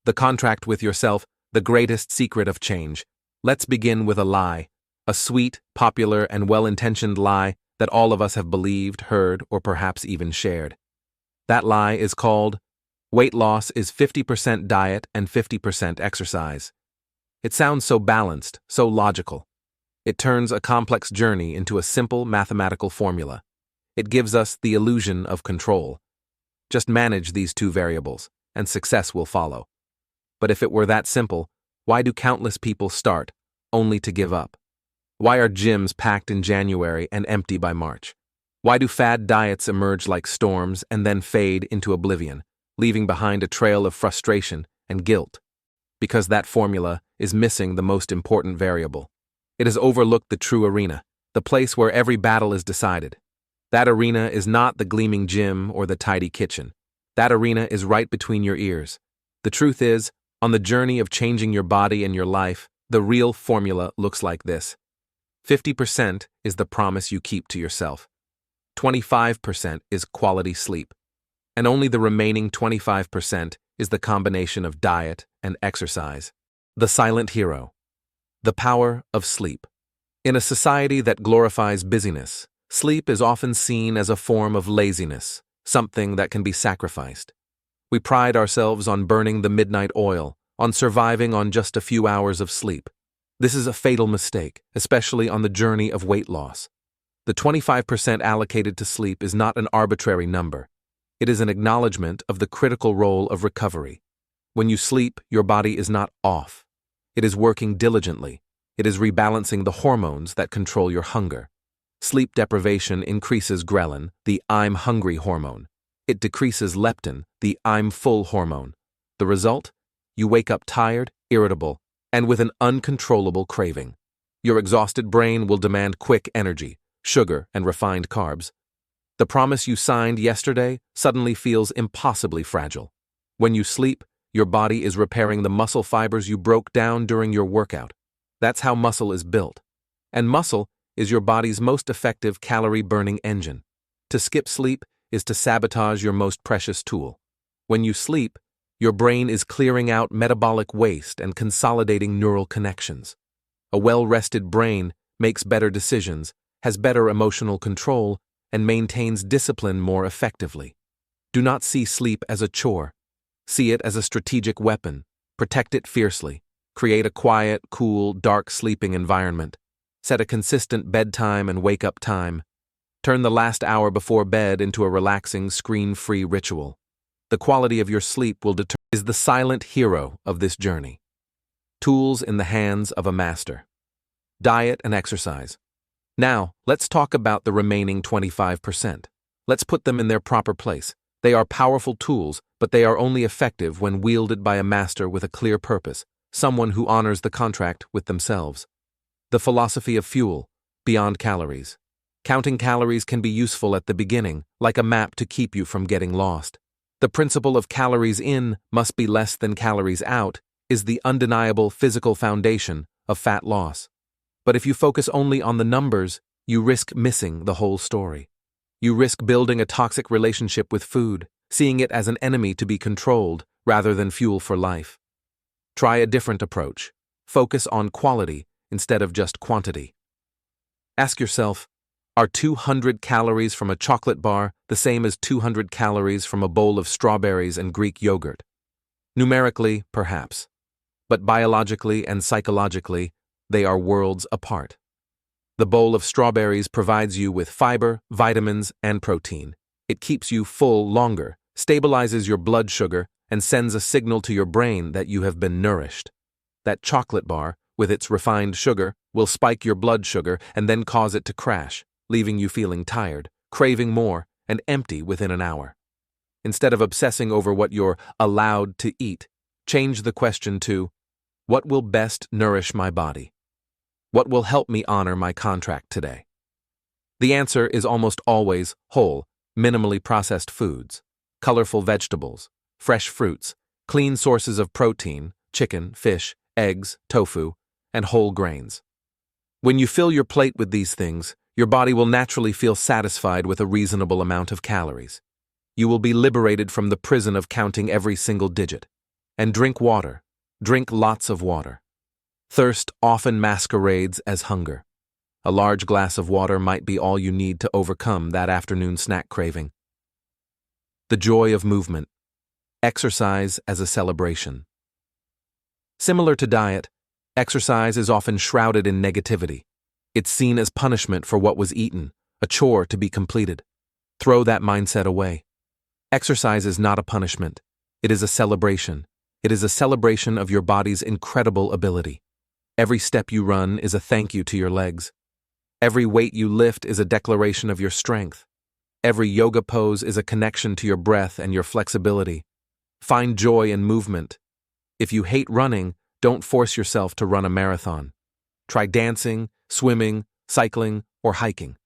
The contract with yourself, the greatest secret of change. Let's begin with a lie. A sweet, popular, and well-intentioned lie that all of us have believed, heard, or perhaps even shared. That lie is called, weight loss is 50% diet and 50% exercise. It sounds so balanced, so logical. It turns a complex journey into a simple mathematical formula. It gives us the illusion of control. Just manage these two variables, and success will follow. But if it were that simple, why do countless people start, only to give up? Why are gyms packed in January and empty by March? Why do fad diets emerge like storms and then fade into oblivion, leaving behind a trail of frustration and guilt? Because that formula is missing the most important variable. It has overlooked the true arena, the place where every battle is decided. That arena is not the gleaming gym or the tidy kitchen. That arena is right between your ears. The truth is, on the journey of changing your body and your life, the real formula looks like this. 50% is the promise you keep to yourself. 25% is quality sleep. And only the remaining 25% is the combination of diet and exercise. The silent hero. The power of sleep. In a society that glorifies busyness, sleep is often seen as a form of laziness, something that can be sacrificed. We pride ourselves on burning the midnight oil, on surviving on just a few hours of sleep. This is a fatal mistake, especially on the journey of weight loss. The 25% allocated to sleep is not an arbitrary number. It is an acknowledgement of the critical role of recovery. When you sleep, your body is not off. It is working diligently. It is rebalancing the hormones that control your hunger. Sleep deprivation increases ghrelin, the I'm hungry hormone. It decreases leptin, the I'm full hormone. The result? You wake up tired, irritable, and with an uncontrollable craving. Your exhausted brain will demand quick energy, sugar, and refined carbs. The promise you signed yesterday suddenly feels impossibly fragile. When you sleep, your body is repairing the muscle fibers you broke down during your workout. That's how muscle is built. And muscle is your body's most effective calorie-burning engine. To skip sleep is to sabotage your most precious tool. When you sleep, your brain is clearing out metabolic waste and consolidating neural connections. A well-rested brain makes better decisions, has better emotional control, and maintains discipline more effectively. Do not see sleep as a chore. See it as a strategic weapon. Protect it fiercely. Create a quiet, cool, dark sleeping environment. Set a consistent bedtime and wake-up time. Turn the last hour before bed into a relaxing, screen-free ritual. The quality of your sleep will determine is the silent hero of this journey. Tools in the hands of a master. Diet and exercise. Now, let's talk about the remaining 25%. Let's put them in their proper place. They are powerful tools, but they are only effective when wielded by a master with a clear purpose, someone who honors the contract with themselves. The philosophy of fuel, beyond calories. Counting calories can be useful at the beginning, like a map to keep you from getting lost. The principle of calories in must be less than calories out is the undeniable physical foundation of fat loss. But if you focus only on the numbers, you risk missing the whole story. You risk building a toxic relationship with food, seeing it as an enemy to be controlled rather than fuel for life. Try a different approach. Focus on quality instead of just quantity. Ask yourself, are 200 calories from a chocolate bar the same as 200 calories from a bowl of strawberries and Greek yogurt? Numerically, perhaps. But biologically and psychologically, they are worlds apart. The bowl of strawberries provides you with fiber, vitamins, and protein. It keeps you full longer, stabilizes your blood sugar, and sends a signal to your brain that you have been nourished. That chocolate bar, with its refined sugar, will spike your blood sugar and then cause it to crash, leaving you feeling tired, craving more, and empty within an hour. Instead of obsessing over what you're allowed to eat, change the question to, what will best nourish my body? What will help me honor my contract today? The answer is almost always whole, minimally processed foods, colorful vegetables, fresh fruits, clean sources of protein, chicken, fish, eggs, tofu, and whole grains. When you fill your plate with these things, your body will naturally feel satisfied with a reasonable amount of calories. You will be liberated from the prison of counting every single digit. And drink water. Drink lots of water. Thirst often masquerades as hunger. A large glass of water might be all you need to overcome that afternoon snack craving. The joy of movement. Exercise as a celebration. Similar to diet, exercise is often shrouded in negativity. It's seen as punishment for what was eaten, a chore to be completed. Throw that mindset away. Exercise is not a punishment. It is a celebration. It is a celebration of your body's incredible ability. Every step you run is a thank you to your legs. Every weight you lift is a declaration of your strength. Every yoga pose is a connection to your breath and your flexibility. Find joy in movement. If you hate running, don't force yourself to run a marathon. Try dancing, swimming, cycling, or hiking.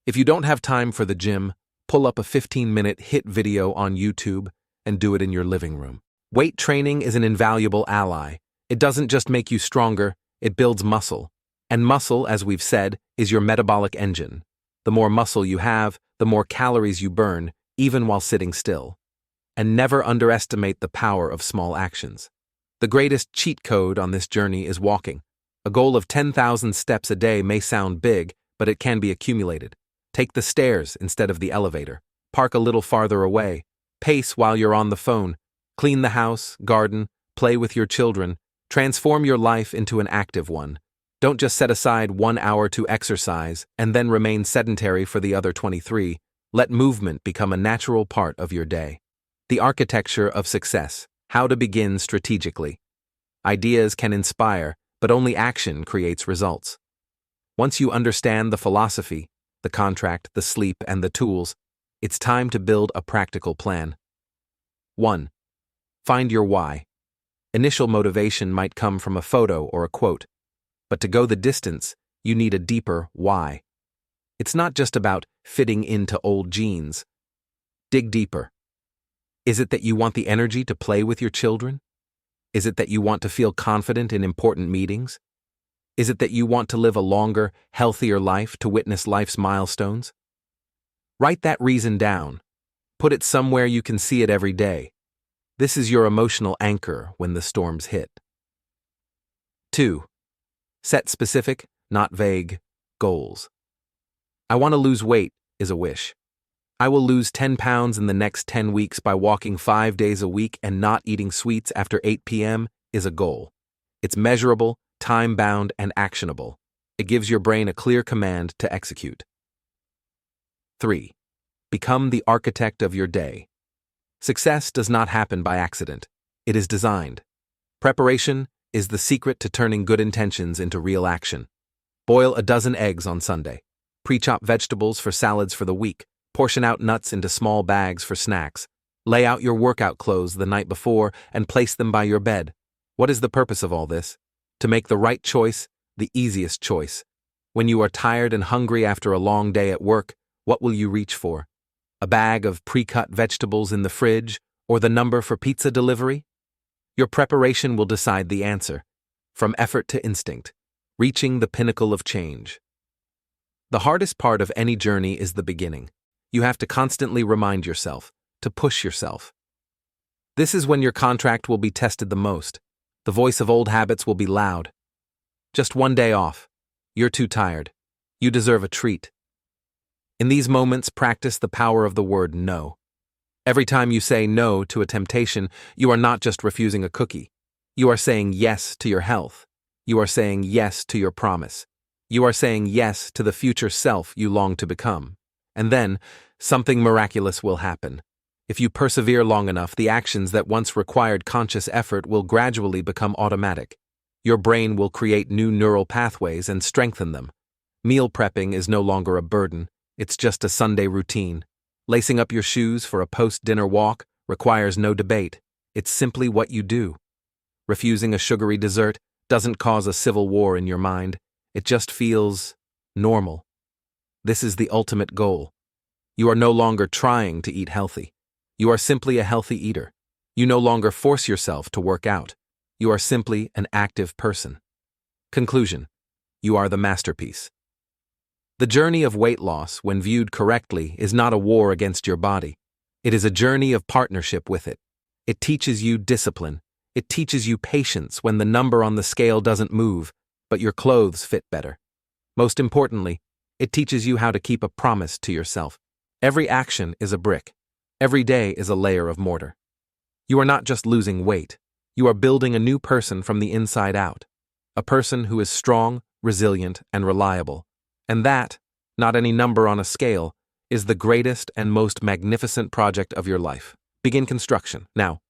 If you don't have time for the gym, pull up a 15-minute HIIT video on YouTube and do it in your living room. Weight training is an invaluable ally. It doesn't just make you stronger, it builds muscle. And muscle, as we've said, is your metabolic engine. The more muscle you have, the more calories you burn, even while sitting still. And never underestimate the power of small actions. The greatest cheat code on this journey is walking. A goal of 10,000 steps a day may sound big, but it can be accumulated. Take the stairs instead of the elevator. Park a little farther away. Pace while you're on the phone. Clean the house, garden, play with your children. Transform your life into an active one. Don't just set aside 1 hour to exercise and then remain sedentary for the other 23. Let movement become a natural part of your day. The architecture of success. How to begin strategically. Ideas can inspire, but only action creates results. Once you understand the philosophy, the contract, the sleep, and the tools, it's time to build a practical plan. 1. Find your why. Initial motivation might come from a photo or a quote, but to go the distance, you need a deeper why. It's not just about fitting into old jeans. Dig deeper. Is it that you want the energy to play with your children? Is it that you want to feel confident in important meetings? Is it that you want to live a longer, healthier life to witness life's milestones? Write that reason down. Put it somewhere you can see it every day. This is your emotional anchor when the storms hit. 2. Set specific, not vague, goals. I want to lose weight is a wish. I will lose 10 pounds in the next 10 weeks by walking 5 days a week and not eating sweets after 8 p.m. is a goal. It's measurable, time-bound, and actionable. It gives your brain a clear command to execute. 3. Become the architect of your day. Success does not happen by accident. It is designed. Preparation is the secret to turning good intentions into real action. Boil a dozen eggs on Sunday. Pre-chop vegetables for salads for the week. Portion out nuts into small bags for snacks. Lay out your workout clothes the night before and place them by your bed. What is the purpose of all this? To make the right choice, the easiest choice. When you are tired and hungry after a long day at work, what will you reach for? A bag of pre-cut vegetables in the fridge or the number for pizza delivery? Your preparation will decide the answer. From effort to instinct, reaching the pinnacle of change. The hardest part of any journey is the beginning. You have to constantly remind yourself, to push yourself. This is when your contract will be tested the most. The voice of old habits will be loud. Just one day off. You're too tired. You deserve a treat. In these moments, practice the power of the word no. Every time you say no to a temptation, you are not just refusing a cookie. You are saying yes to your health. You are saying yes to your promise. You are saying yes to the future self you long to become. And then, something miraculous will happen. If you persevere long enough, the actions that once required conscious effort will gradually become automatic. Your brain will create new neural pathways and strengthen them. Meal prepping is no longer a burden, it's just a Sunday routine. Lacing up your shoes for a post-dinner walk requires no debate. It's simply what you do. Refusing a sugary dessert doesn't cause a civil war in your mind. It just feels normal. This is the ultimate goal. You are no longer trying to eat healthy. You are simply a healthy eater. You no longer force yourself to work out. You are simply an active person. Conclusion: you are the masterpiece. The journey of weight loss, when viewed correctly, is not a war against your body. It is a journey of partnership with it. It teaches you discipline. It teaches you patience when the number on the scale doesn't move, but your clothes fit better. Most importantly, it teaches you how to keep a promise to yourself. Every action is a brick. Every day is a layer of mortar. You are not just losing weight. You are building a new person from the inside out. A person who is strong, resilient, and reliable. And that, not any number on a scale, is the greatest and most magnificent project of your life. Begin construction. Now,